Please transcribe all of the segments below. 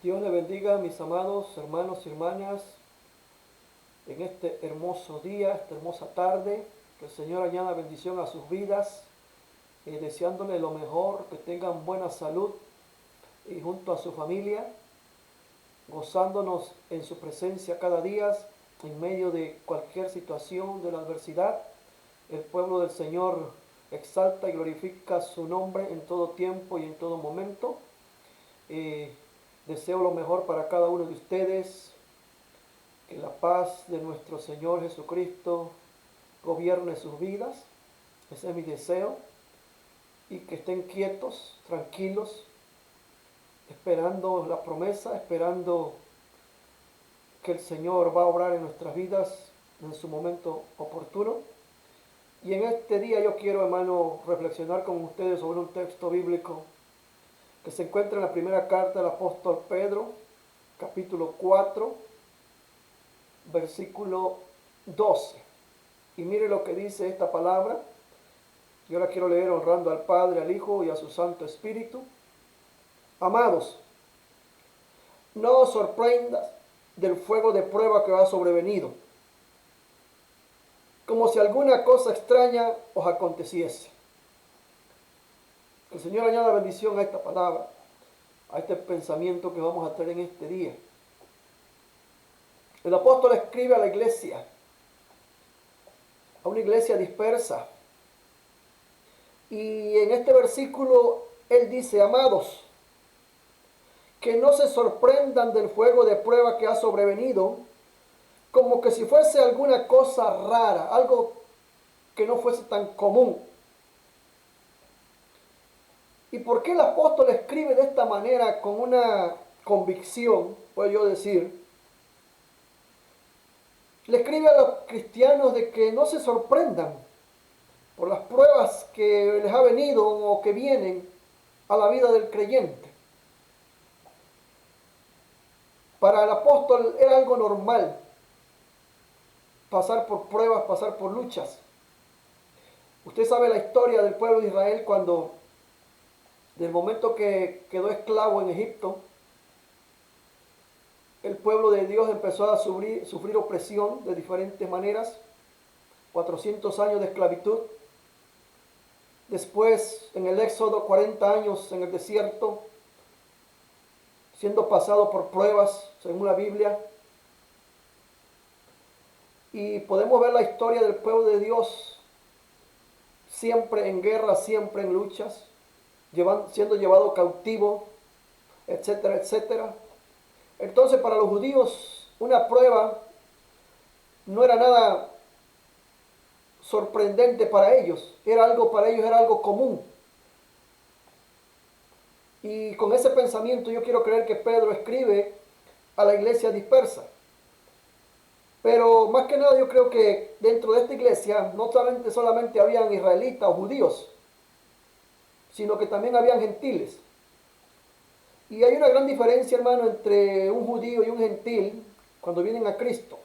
Dios le bendiga, mis amados hermanos y hermanas, en este hermoso día, esta hermosa tarde. Que el Señor añada bendición a sus vidas, deseándole lo mejor, que tengan buena salud y junto a su familia, gozándonos en su presencia cada día, en medio de cualquier situación de la adversidad. El pueblo del Señor exalta y glorifica su nombre en todo tiempo y en todo momento. Deseo lo mejor para cada uno de ustedes. Que la paz de nuestro Señor Jesucristo gobierne sus vidas. Ese es mi deseo. Y que estén quietos, tranquilos, esperando la promesa, esperando que el Señor va a obrar en nuestras vidas en su momento oportuno. Y en este día yo quiero, hermano, reflexionar con ustedes sobre un texto bíblico que se encuentra en la primera carta del apóstol Pedro, capítulo 4, versículo 12. Y mire lo que dice esta palabra. Yo la quiero leer honrando al Padre, al Hijo y a su Santo Espíritu. Amados, no os sorprendas del fuego de prueba que os ha sobrevenido, como si alguna cosa extraña os aconteciese. Que el Señor añada bendición a esta palabra, a este pensamiento que vamos a tener en este día. El apóstol escribe a la iglesia, a una iglesia dispersa. Y en este versículo él dice: amados, que no se sorprendan del fuego de prueba que ha sobrevenido, como que si fuese alguna cosa rara, algo que no fuese tan común. ¿Y por qué el apóstol escribe de esta manera, con una convicción, puedo yo decir? Le escribe a los cristianos de que no se sorprendan por las pruebas que les ha venido o que vienen a la vida del creyente. Para el apóstol era algo normal pasar por pruebas, pasar por luchas. Usted sabe la historia del pueblo de Israel cuando, del momento que quedó esclavo en Egipto, el pueblo de Dios empezó a sufrir opresión de diferentes maneras, 400 años de esclavitud. Después, en el Éxodo, 40 años en el desierto, siendo pasado por pruebas, según la Biblia. Y podemos ver la historia del pueblo de Dios siempre en guerra, siempre en luchas, siendo llevado cautivo, etcétera, etcétera. Entonces, para los judíos, una prueba no era nada sorprendente para ellos, para ellos era algo común. Y con ese pensamiento yo quiero creer que Pedro escribe a la iglesia dispersa. Pero más que nada yo creo que dentro de esta iglesia no solamente habían israelitas o judíos, sino que también habían gentiles. Y hay una gran diferencia, hermano, entre un judío y un gentil cuando vienen a Cristo.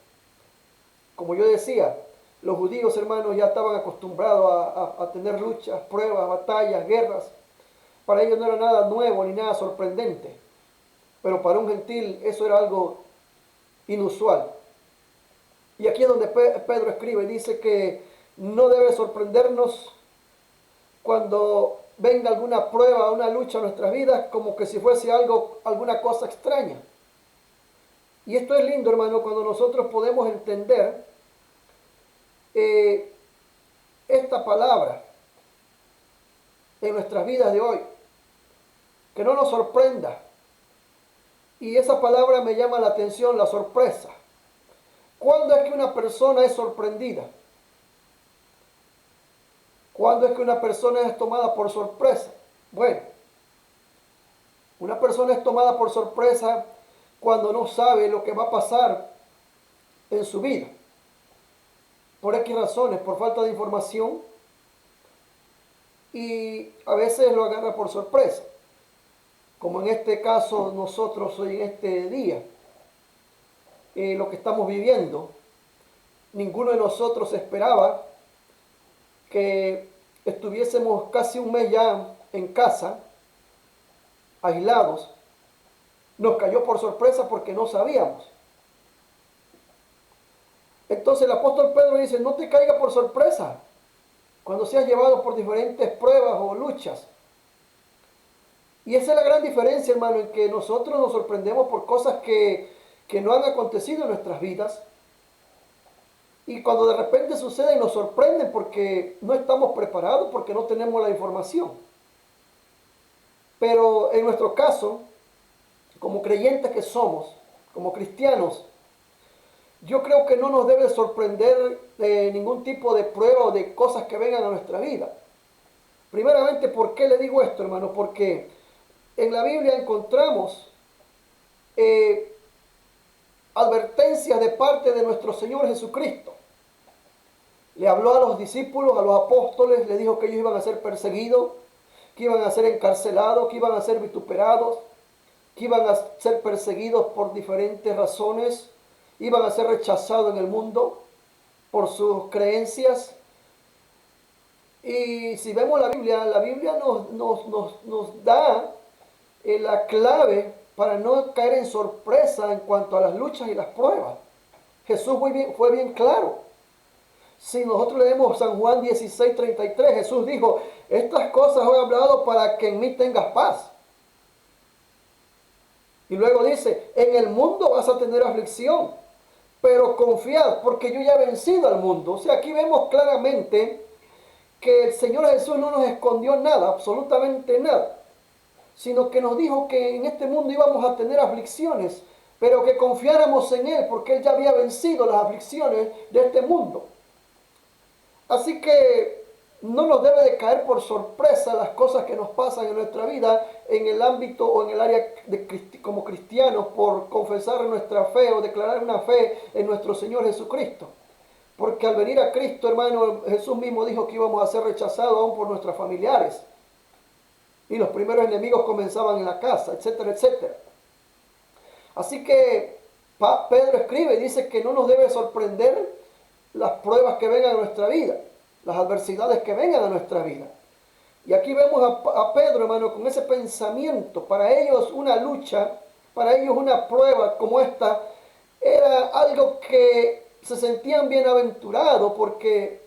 Como yo decía, los judíos, hermanos, ya estaban acostumbrados a tener luchas, pruebas, batallas, guerras. Para ellos no era nada nuevo ni nada sorprendente. Pero para un gentil eso era algo inusual. Y aquí es donde Pedro escribe, dice que no debe sorprendernos cuando venga alguna prueba, una lucha en nuestras vidas, como que si fuese alguna cosa extraña. Y esto es lindo, hermano, cuando nosotros podemos entender esta palabra en nuestras vidas de hoy. Que no nos sorprenda. Y esa palabra me llama la atención, la sorpresa. ¿Cuándo es que una persona es sorprendida? ¿Cuándo es que una persona es tomada por sorpresa? Bueno, una persona es tomada por sorpresa cuando no sabe lo que va a pasar en su vida. Por X razones, por falta de información, y a veces lo agarra por sorpresa. Como en este caso nosotros hoy en este día, lo que estamos viviendo. Ninguno de nosotros esperaba que estuviésemos casi un mes ya en casa, aislados. Nos cayó por sorpresa porque no sabíamos. Entonces el apóstol Pedro dice, no te caiga por sorpresa cuando seas llevado por diferentes pruebas o luchas. Y esa es la gran diferencia, hermano, en que nosotros nos sorprendemos por cosas que no han acontecido en nuestras vidas. Y cuando de repente suceden, nos sorprenden porque no estamos preparados, porque no tenemos la información. Pero en nuestro caso, como creyentes que somos, como cristianos, yo creo que no nos debe sorprender ningún tipo de prueba o de cosas que vengan a nuestra vida. Primeramente, ¿por qué le digo esto, hermano? Porque en la Biblia encontramos advertencias de parte de nuestro Señor Jesucristo. Le habló a los discípulos, a los apóstoles, le dijo que ellos iban a ser perseguidos, que iban a ser encarcelados, que iban a ser vituperados, que iban a ser perseguidos por diferentes razones, iban a ser rechazados en el mundo por sus creencias. Y si vemos la Biblia nos da la clave para no caer en sorpresa en cuanto a las luchas y las pruebas. Jesús fue bien claro. Si nosotros leemos San Juan 16:33, Jesús dijo, estas cosas os he hablado para que en mí tengas paz. Y luego dice, en el mundo vas a tener aflicción, pero confiad, porque yo ya he vencido al mundo. O sea, aquí vemos claramente que el Señor Jesús no nos escondió nada, absolutamente nada, sino que nos dijo que en este mundo íbamos a tener aflicciones, pero que confiáramos en Él, porque Él ya había vencido las aflicciones de este mundo. Así que no nos debe de caer por sorpresa las cosas que nos pasan en nuestra vida, en el ámbito o en el área como cristianos, por confesar nuestra fe o declarar una fe en nuestro Señor Jesucristo. Porque al venir a Cristo, hermano, Jesús mismo dijo que íbamos a ser rechazados aún por nuestros familiares. Y los primeros enemigos comenzaban en la casa, etcétera, etcétera. Así que Pedro escribe y dice que no nos debe sorprender las pruebas que vengan a nuestra vida, las adversidades que vengan a nuestra vida. Y aquí vemos a Pedro, hermano, con ese pensamiento. Para ellos una lucha, para ellos una prueba como esta, era algo que se sentían bienaventurados porque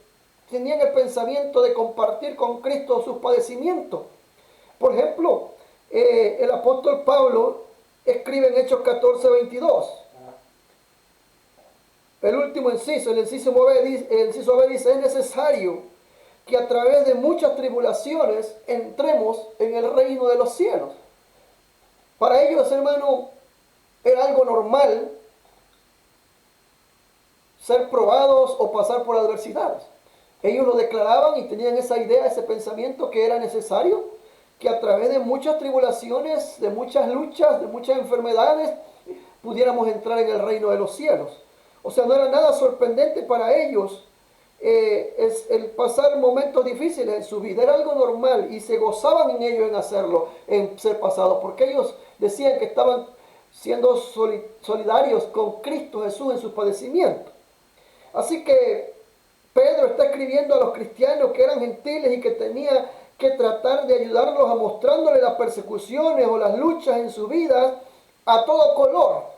tenían el pensamiento de compartir con Cristo sus padecimientos. Por ejemplo, el apóstol Pablo escribe en Hechos 14:22. El último inciso, el inciso B dice, es necesario que a través de muchas tribulaciones entremos en el reino de los cielos. Para ellos, hermano, era algo normal ser probados o pasar por adversidades. Ellos lo declaraban y tenían esa idea, ese pensamiento que era necesario que a través de muchas tribulaciones, de muchas luchas, de muchas enfermedades, pudiéramos entrar en el reino de los cielos. O sea, no era nada sorprendente para ellos el pasar momentos difíciles en su vida. Era algo normal y se gozaban en ello en hacerlo, en ser pasados, porque ellos decían que estaban siendo solidarios con Cristo Jesús en sus padecimientos. Así que Pedro está escribiendo a los cristianos que eran gentiles y que tenía que tratar de ayudarlos a mostrándoles las persecuciones o las luchas en su vida a todo color,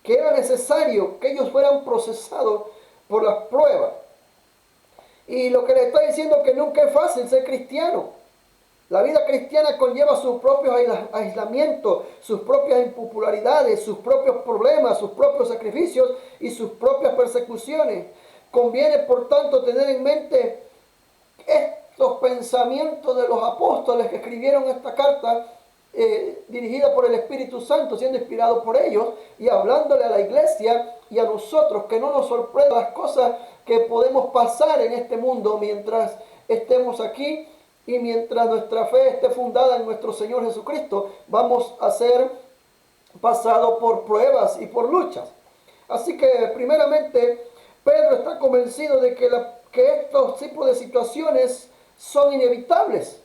que era necesario que ellos fueran procesados por las pruebas. Y lo que le está diciendo es que nunca es fácil ser cristiano. La vida cristiana conlleva sus propios aislamientos, sus propias impopularidades, sus propios problemas, sus propios sacrificios y sus propias persecuciones. Conviene, por tanto, tener en mente estos pensamientos de los apóstoles que escribieron esta carta dirigida por el Espíritu Santo, siendo inspirado por ellos y hablándole a la iglesia y a nosotros, que no nos sorprendan las cosas que podemos pasar en este mundo mientras estemos aquí y mientras nuestra fe esté fundada en nuestro Señor Jesucristo. Vamos a ser pasados por pruebas y por luchas. Así que primeramente Pedro está convencido de que estos tipos de situaciones son inevitables,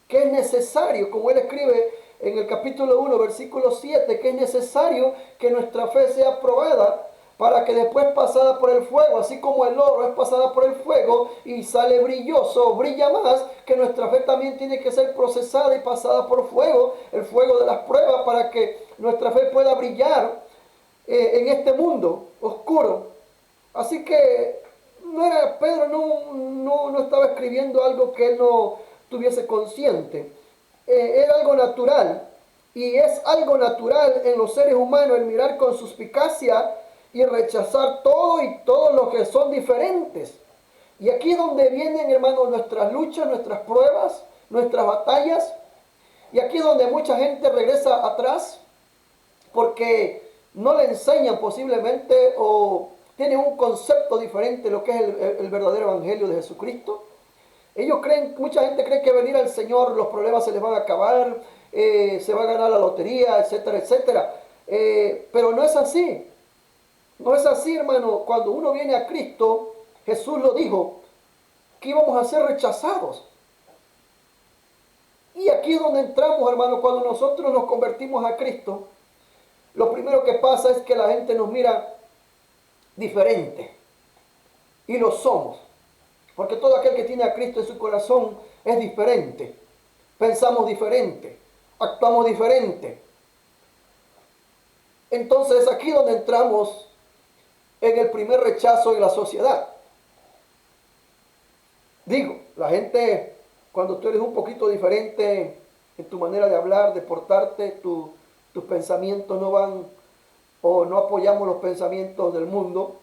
que es necesario, como él escribe en el capítulo 1, versículo 7, que es necesario que nuestra fe sea probada para que después pasada por el fuego, así como el oro es pasada por el fuego y sale brilloso, brilla más, que nuestra fe también tiene que ser procesada y pasada por fuego, el fuego de las pruebas, para que nuestra fe pueda brillar en este mundo oscuro. Así que Pedro no estaba escribiendo algo que él no tuviese consciente. Era algo natural. Y es algo natural en los seres humanos el mirar con suspicacia y rechazar todo y todos los que son diferentes. Y aquí es donde vienen, hermanos, nuestras luchas, nuestras pruebas, nuestras batallas. Y aquí es donde mucha gente regresa atrás porque no le enseñan posiblemente o tienen un concepto diferente de lo que es el verdadero evangelio de Jesucristo. Ellos creen, mucha gente cree que venir al Señor los problemas se les van a acabar, se va a ganar la lotería, etcétera, etcétera. Pero no es así. No es así, hermano. Cuando uno viene a Cristo, Jesús lo dijo, que íbamos a ser rechazados. Y aquí es donde entramos, hermano, cuando nosotros nos convertimos a Cristo. Lo primero que pasa es que la gente nos mira diferente. Y lo somos. Porque todo aquel que tiene a Cristo en su corazón es diferente. Pensamos diferente. Actuamos diferente. Entonces aquí es donde entramos en el primer rechazo en la sociedad. Digo, la gente, cuando tú eres un poquito diferente en tu manera de hablar, de portarte, tus pensamientos no van o no apoyamos los pensamientos del mundo,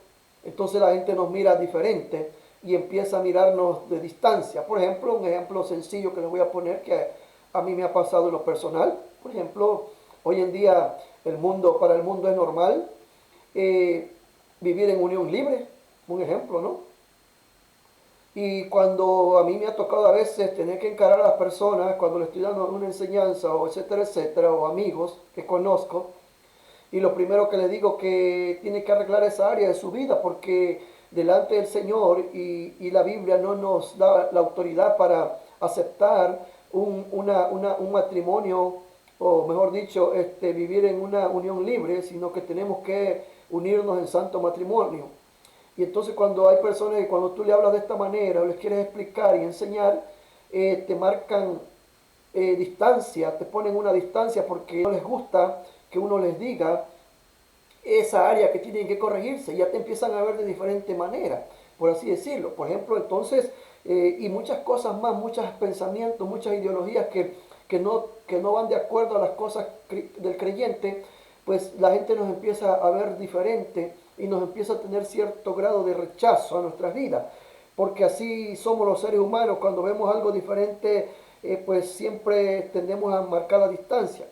entonces la gente nos mira diferente y empieza a mirarnos de distancia. Por ejemplo, un ejemplo sencillo que les voy a poner que a mí me ha pasado en lo personal. Por ejemplo, hoy en día para el mundo es normal vivir en unión libre, un ejemplo, ¿no? Y cuando a mí me ha tocado a veces tener que encarar a las personas, cuando le estoy dando una enseñanza, o etcétera, etcétera, o amigos que conozco, y lo primero que le digo que tiene que arreglar esa área de su vida, porque delante del Señor y la Biblia no nos da la autoridad para aceptar un matrimonio, o mejor dicho, vivir en una unión libre, sino que tenemos que unirnos en santo matrimonio. Y entonces cuando hay personas que cuando tú le hablas de esta manera o les quieres explicar y enseñar, te marcan distancia, te ponen una distancia porque no les gusta que uno les diga esa área que tienen que corregirse. Ya te empiezan a ver de diferente manera, por así decirlo. Por ejemplo, entonces, y muchas cosas más, muchos pensamientos, muchas ideologías que no van de acuerdo a las cosas del creyente, pues la gente nos empieza a ver diferente y nos empieza a tener cierto grado de rechazo a nuestras vidas, porque así somos los seres humanos. Cuando vemos algo diferente, pues siempre tendemos a marcar la distancia.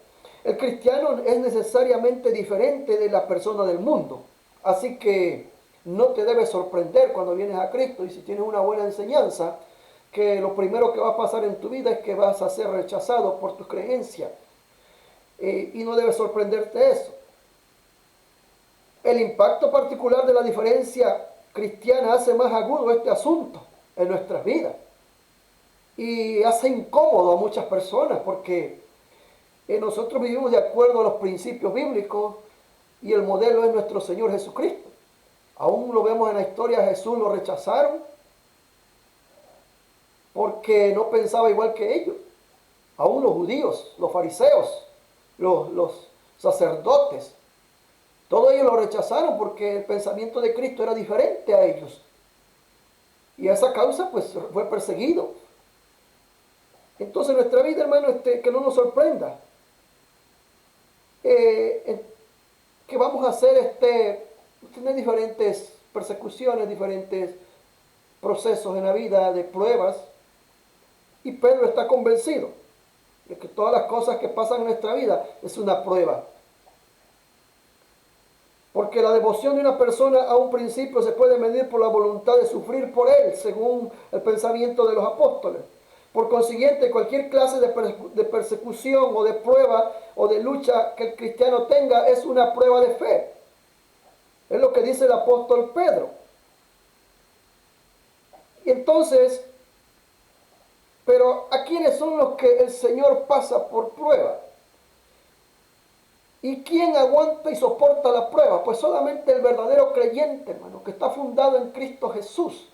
El cristiano es necesariamente diferente de la persona del mundo, así que no te debe sorprender cuando vienes a Cristo y si tienes una buena enseñanza, que lo primero que va a pasar en tu vida es que vas a ser rechazado por tus creencias. Y no debe sorprenderte eso. El impacto particular de la diferencia cristiana hace más agudo este asunto en nuestras vidas. Y hace incómodo a muchas personas porque nosotros vivimos de acuerdo a los principios bíblicos y el modelo es nuestro Señor Jesucristo. Aún lo vemos en la historia, Jesús lo rechazaron porque no pensaba igual que ellos. Aún los judíos, los fariseos, los sacerdotes, todos ellos lo rechazaron porque el pensamiento de Cristo era diferente a ellos. Y a esa causa pues fue perseguido. Entonces nuestra vida, hermano, que no nos sorprenda. Que vamos a hacer tener diferentes persecuciones, diferentes procesos en la vida de pruebas. Y Pedro está convencido de que todas las cosas que pasan en nuestra vida es una prueba. Porque la devoción de una persona a un principio se puede medir por la voluntad de sufrir por él, según el pensamiento de los apóstoles. Por consiguiente, cualquier clase de persecución o de prueba o de lucha que el cristiano tenga es una prueba de fe. Es lo que dice el apóstol Pedro. Y entonces, pero ¿a quiénes son los que el Señor pasa por prueba? ¿Y quién aguanta y soporta la prueba? Pues solamente el verdadero creyente, hermano, que está fundado en Cristo Jesús.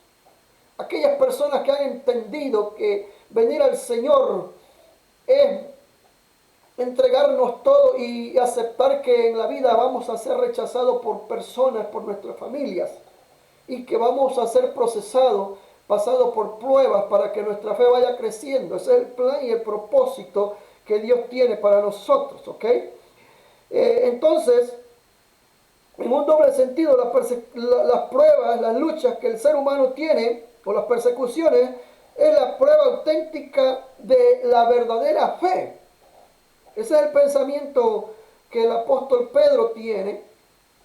Aquellas personas que han entendido que venir al Señor es entregarnos todo y aceptar que en la vida vamos a ser rechazados por personas, por nuestras familias, y que vamos a ser procesados, pasados por pruebas para que nuestra fe vaya creciendo. Ese es el plan y el propósito que Dios tiene para nosotros, ¿ok? Entonces, en un doble sentido, las pruebas, las luchas que el ser humano tiene, o las persecuciones, es la prueba auténtica de la verdadera fe. Ese es el pensamiento que el apóstol Pedro tiene,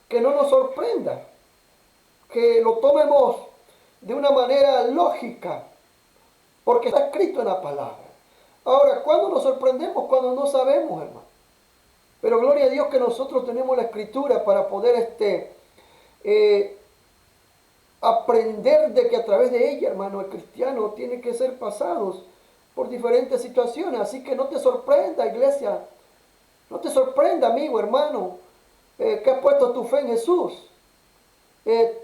que no nos sorprenda, que lo tomemos de una manera lógica, porque está escrito en la palabra. Ahora, ¿cuándo nos sorprendemos? Cuando no sabemos, hermano. Pero gloria a Dios que nosotros tenemos la escritura para poder aprender de que a través de ella, hermano, el cristiano tiene que ser pasados por diferentes situaciones. Así que no te sorprenda, iglesia, no te sorprenda, amigo, hermano, que has puesto tu fe en Jesús.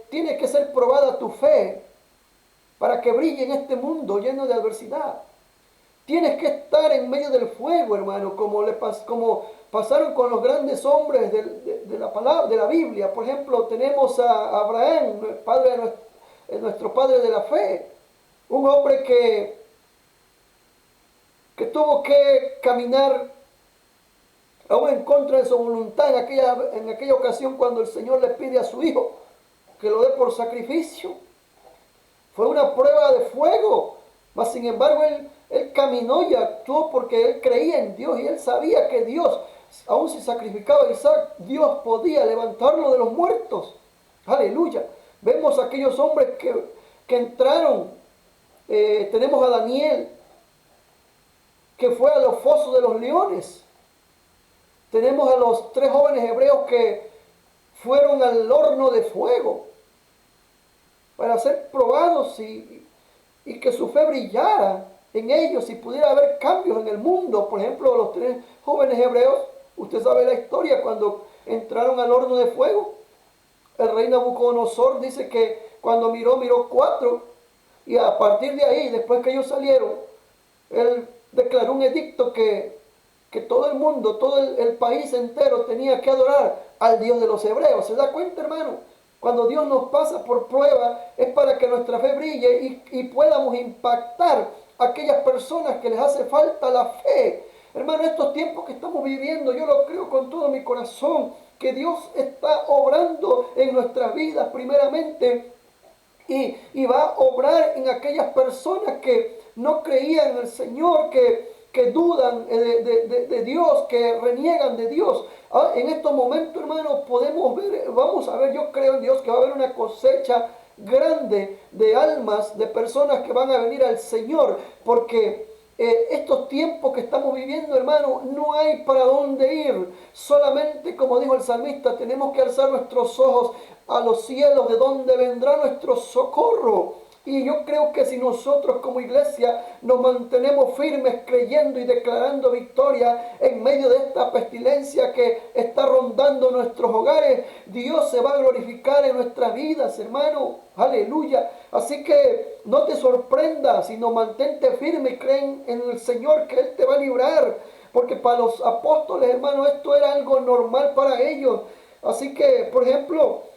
Tiene que ser probada tu fe para que brille en este mundo lleno de adversidad. Tienes que estar en medio del fuego, hermano, como pasaron con los grandes hombres de la palabra, de la Biblia. Por ejemplo, tenemos a Abraham, nuestro padre de la fe, un hombre que tuvo que caminar aún en contra de su voluntad en aquella ocasión cuando el Señor le pide a su hijo que lo dé por sacrificio. Fue una prueba de fuego, mas sin embargo él caminó y actuó porque él creía en Dios y él sabía que Dios, aun si sacrificaba a Isaac, Dios podía levantarlo de los muertos. Aleluya. Vemos a aquellos hombres que entraron. Tenemos a Daniel, que fue a los fosos de los leones. Tenemos a los 3 jóvenes hebreos que fueron al horno de fuego para ser probados y que su fe brillara en ellos y pudiera haber cambios en el mundo. Por ejemplo, los 3 jóvenes hebreos, usted sabe la historia, cuando entraron al horno de fuego, el rey Nabucodonosor dice que cuando miró 4, y a partir de ahí, después que ellos salieron, él declaró un edicto que todo el mundo, todo el país entero tenía que adorar al Dios de los hebreos. ¿Se da cuenta, hermano? Cuando Dios nos pasa por prueba es para que nuestra fe brille y podamos impactar a aquellas personas que les hace falta la fe. Hermano, estos tiempos que estamos viviendo, yo lo creo con todo mi corazón, que Dios está obrando en nuestras vidas primeramente y va a obrar en aquellas personas que no creían en el Señor, que dudan de Dios, que reniegan de Dios. En estos momentos, hermanos, podemos ver, vamos a ver, yo creo en Dios que va a haber una cosecha grande de almas, de personas que van a venir al Señor, porque estos tiempos que estamos viviendo, hermano, no hay para dónde ir. Solamente, como dijo el salmista, tenemos que alzar nuestros ojos a los cielos, de donde vendrá nuestro socorro. Y yo creo que si nosotros como iglesia nos mantenemos firmes creyendo y declarando victoria en medio de esta pestilencia que está rondando nuestros hogares, Dios se va a glorificar en nuestras vidas, hermano. Aleluya. Así que no te sorprendas, sino mantente firme y creen en el Señor que Él te va a librar. Porque para los apóstoles, hermano, esto era algo normal para ellos. Así que, por ejemplo,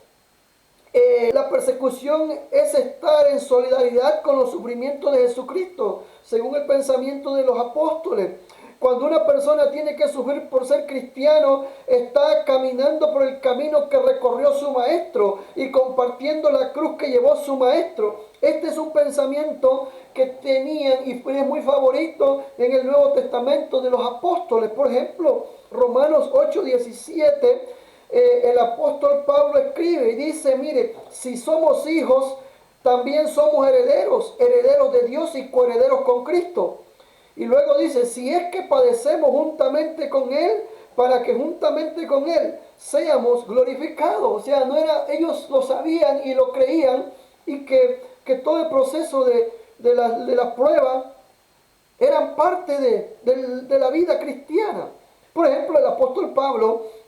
la persecución es estar en solidaridad con los sufrimientos de Jesucristo, según el pensamiento de los apóstoles. Cuando una persona tiene que sufrir por ser cristiano, está caminando por el camino que recorrió su maestro y compartiendo la cruz que llevó su maestro. Este es un pensamiento que tenían y es muy favorito en el Nuevo Testamento de los apóstoles. Por ejemplo, Romanos 8:17. El apóstol Pablo escribe y dice, mire, si somos hijos, también somos herederos, herederos de Dios y coherederos con Cristo. Y luego dice, si es que padecemos juntamente con Él, para que juntamente con Él seamos glorificados. O sea, no era, ellos lo sabían y lo creían, y que todo el proceso de la prueba eran parte de la vida cristiana. Por ejemplo, el apóstol Pablo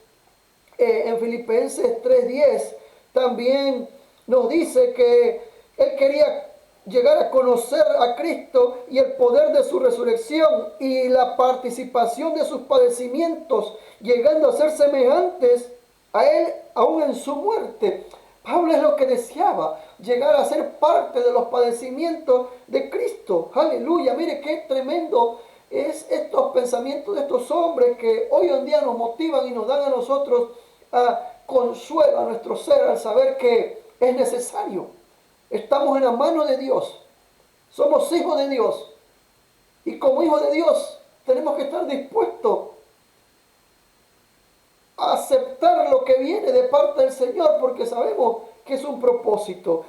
en Filipenses 3:10 también nos dice que él quería llegar a conocer a Cristo y el poder de su resurrección y la participación de sus padecimientos, llegando a ser semejantes a Él aún en su muerte. Pablo es lo que deseaba, llegar a ser parte de los padecimientos de Cristo. Aleluya, mire qué tremendo es estos pensamientos de estos hombres que hoy en día nos motivan y nos dan a nosotros consuelo a nuestro ser al saber que es necesario. Estamos en la mano de Dios. Somos hijos de Dios. Y como hijos de Dios tenemos que estar dispuestos a aceptar lo que viene de parte del Señor porque sabemos que es un propósito.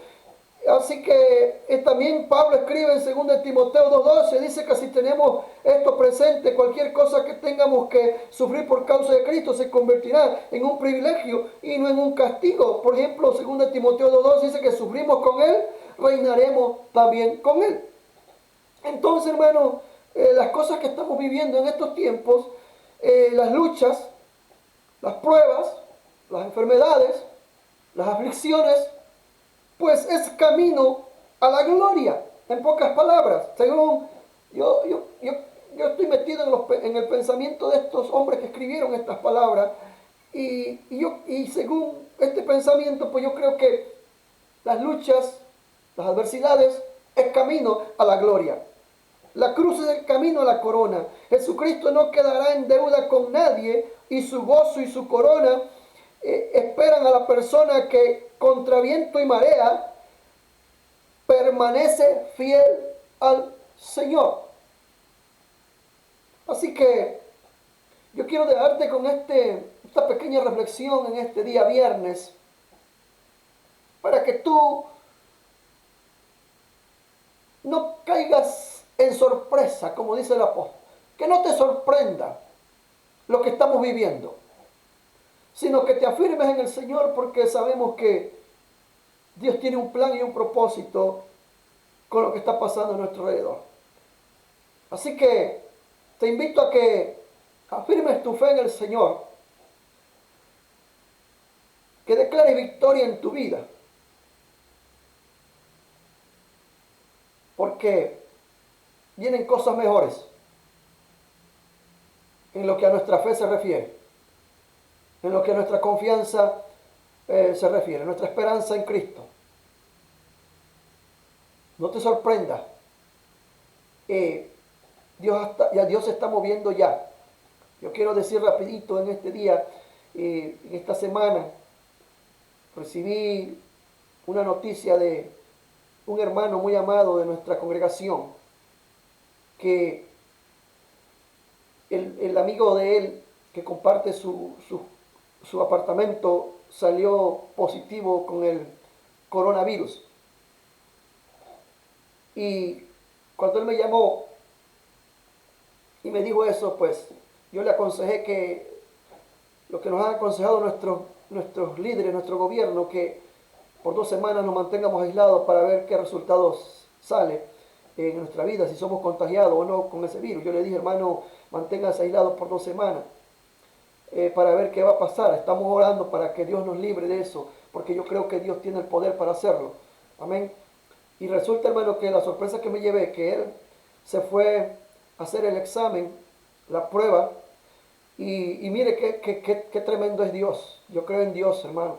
Así que también Pablo escribe en 2 Timoteo 2:12, dice que si tenemos esto presente, cualquier cosa que tengamos que sufrir por causa de Cristo se convertirá en un privilegio y no en un castigo. Por ejemplo, 2 Timoteo 2:12 dice que sufrimos con Él, reinaremos también con Él. Entonces, hermano, las cosas que estamos viviendo en estos tiempos, las luchas, las pruebas, las enfermedades, las aflicciones, pues es camino a la gloria, en pocas palabras. Según yo estoy metido en el pensamiento de estos hombres que escribieron estas palabras, y según este pensamiento, pues yo creo que las luchas, las adversidades, es camino a la gloria. La cruz es el camino a la corona. Jesucristo no quedará en deuda con nadie y su gozo y su corona esperan a la persona que contra viento y marea permanece fiel al Señor. Así que yo quiero dejarte con esta pequeña reflexión en este día viernes para que tú no caigas en sorpresa, como dice el apóstol. Que no te sorprenda lo que estamos viviendo, sino que te afirmes en el Señor porque sabemos que Dios tiene un plan y un propósito con lo que está pasando a nuestro alrededor. Así que te invito a que afirmes tu fe en el Señor, que declares victoria en tu vida, porque vienen cosas mejores en lo que a nuestra fe se refiere, en lo que a nuestra confianza se refiere, nuestra esperanza en Cristo. No te sorprendas, Dios se está moviendo ya. Yo quiero decir rapidito en este día, en esta semana, recibí una noticia de un hermano muy amado de nuestra congregación, que el amigo de él que comparte su apartamento salió positivo con el coronavirus. Y cuando él me llamó y me dijo eso, pues yo le aconsejé que lo que nos han aconsejado nuestros líderes, nuestro gobierno, que por 2 semanas nos mantengamos aislados para ver qué resultados sale en nuestra vida, si somos contagiados o no con ese virus. Yo le dije, hermano, manténganse aislados por 2 semanas para ver qué va a pasar. Estamos orando para que Dios nos libre de eso, porque yo creo que Dios tiene el poder para hacerlo. Amén. Y resulta, hermano, que la sorpresa que me llevé, que él se fue a hacer el examen, la prueba, y mire qué tremendo es Dios. Yo creo en Dios, hermano,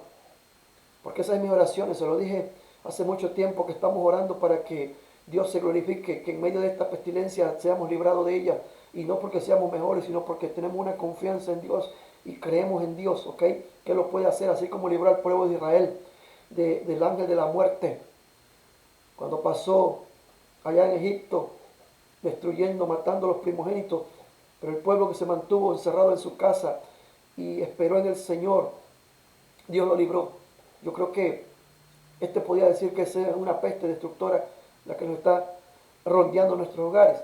porque esas son mis oraciones. Se lo dije hace mucho tiempo que estamos orando para que Dios se glorifique, que en medio de esta pestilencia seamos librados de ella, y no porque seamos mejores, sino porque tenemos una confianza en Dios y creemos en Dios, ¿ok? Que lo puede hacer, así como libró al pueblo de Israel del ángel de la muerte, cuando pasó allá en Egipto, destruyendo, matando a los primogénitos, pero el pueblo que se mantuvo encerrado en su casa y esperó en el Señor, Dios lo libró. Yo creo que podría decir que es una peste destructora la que nos está rondeando nuestros hogares,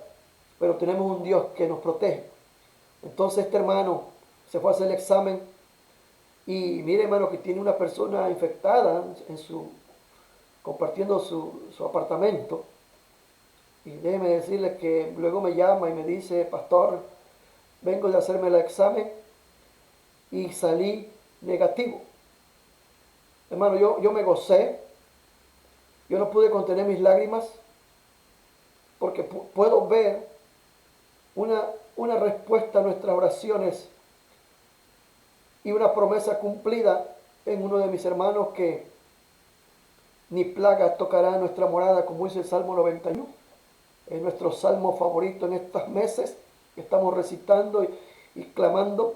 pero tenemos un Dios que nos protege. Entonces este hermano se fue a hacer el examen y mire, hermano, que tiene una persona infectada compartiendo su apartamento. Y déjeme decirle que luego me llama y me dice, pastor, vengo de hacerme el examen y salí negativo. Hermano, yo me gocé, yo no pude contener mis lágrimas, puedo ver una respuesta a nuestras oraciones y una promesa cumplida en uno de mis hermanos, que ni plaga tocará nuestra morada, como dice el Salmo 91. Es nuestro salmo favorito en estos meses que estamos recitando y clamando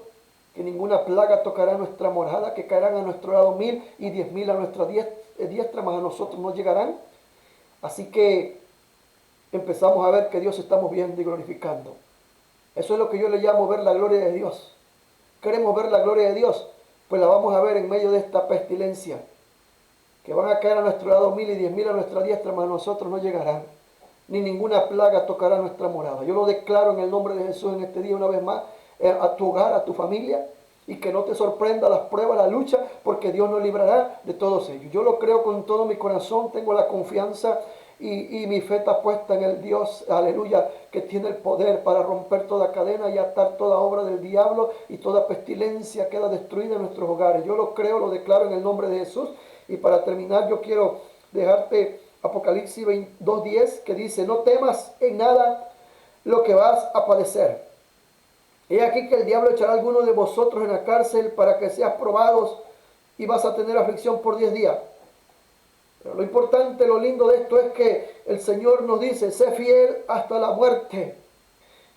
que ninguna plaga tocará nuestra morada, que caerán a nuestro lado 1000 y 10.000 a nuestra diestra, mas a nosotros no llegarán. Así que empezamos a ver que Dios estamos viendo y glorificando. Eso es lo que yo le llamo ver la gloria de Dios. Queremos ver la gloria de Dios, pues la vamos a ver en medio de esta pestilencia, que van a caer a nuestro lado 1000 y 10.000 a nuestra diestra, mas a nosotros no llegarán, ni ninguna plaga tocará nuestra morada. Yo lo declaro en el nombre de Jesús en este día una vez más, a tu hogar, a tu familia, y que no te sorprenda las pruebas, la lucha, porque Dios nos librará de todos ellos. Yo lo creo con todo mi corazón, tengo la confianza y mi fe está puesta en el Dios, aleluya, que tiene el poder para romper toda cadena y atar toda obra del diablo, y toda pestilencia queda destruida en nuestros hogares. Yo lo creo, lo declaro en el nombre de Jesús. Y para terminar, yo quiero dejarte Apocalipsis 2:10, que dice: no temas en nada lo que vas a padecer. He aquí que el diablo echará a algunos de vosotros en la cárcel para que seas probados, y vas a tener aflicción por 10 días. Pero lo importante, lo lindo de esto es que el Señor nos dice: sé fiel hasta la muerte,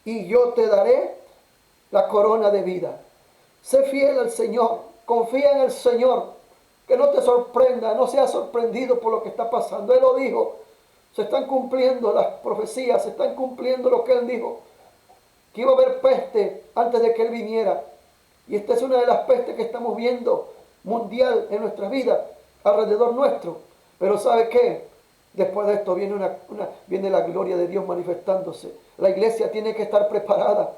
y yo te daré la corona de vida. Sé fiel al Señor, confía en el Señor, que no te sorprenda, no seas sorprendido por lo que está pasando. Él lo dijo, se están cumpliendo las profecías, se están cumpliendo lo que Él dijo, que iba a haber peste antes de que Él viniera. Y esta es una de las pestes que estamos viendo mundial en nuestra vida, alrededor nuestro. Pero ¿sabe qué? Después de esto viene la gloria de Dios manifestándose. La iglesia tiene que estar preparada.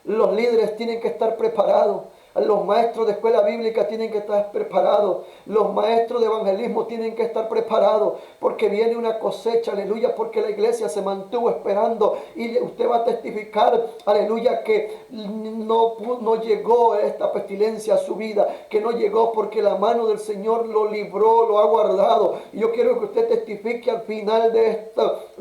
Los líderes tienen que estar preparados. Los maestros de escuela bíblica tienen que estar preparados. Los maestros de evangelismo tienen que estar preparados. Porque viene una cosecha, aleluya. Porque la iglesia se mantuvo esperando. Y usted va a testificar, aleluya, que no llegó esta pestilencia a su vida. Que no llegó porque la mano del Señor lo libró, lo ha guardado. Y yo quiero que usted testifique al final de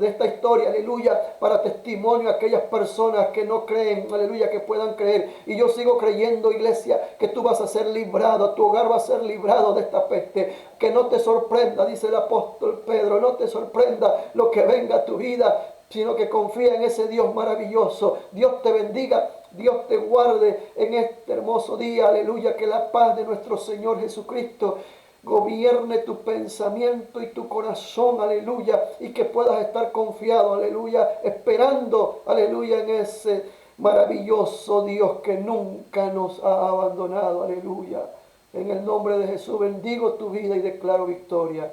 esta historia, aleluya, para testimonio a aquellas personas que no creen, aleluya, que puedan creer. Y yo sigo creyendo, iglesia, que tú vas a ser librado, tu hogar va a ser librado de esta peste. Que no te sorprenda, dice el apóstol Pedro, no te sorprenda lo que venga a tu vida, sino que confía en ese Dios maravilloso. Dios te bendiga, Dios te guarde en este hermoso día, aleluya, que la paz de nuestro Señor Jesucristo gobierne tu pensamiento y tu corazón, aleluya, y que puedas estar confiado, aleluya, esperando, aleluya, en ese maravilloso Dios que nunca nos ha abandonado, aleluya. En el nombre de Jesús bendigo tu vida y declaro victoria.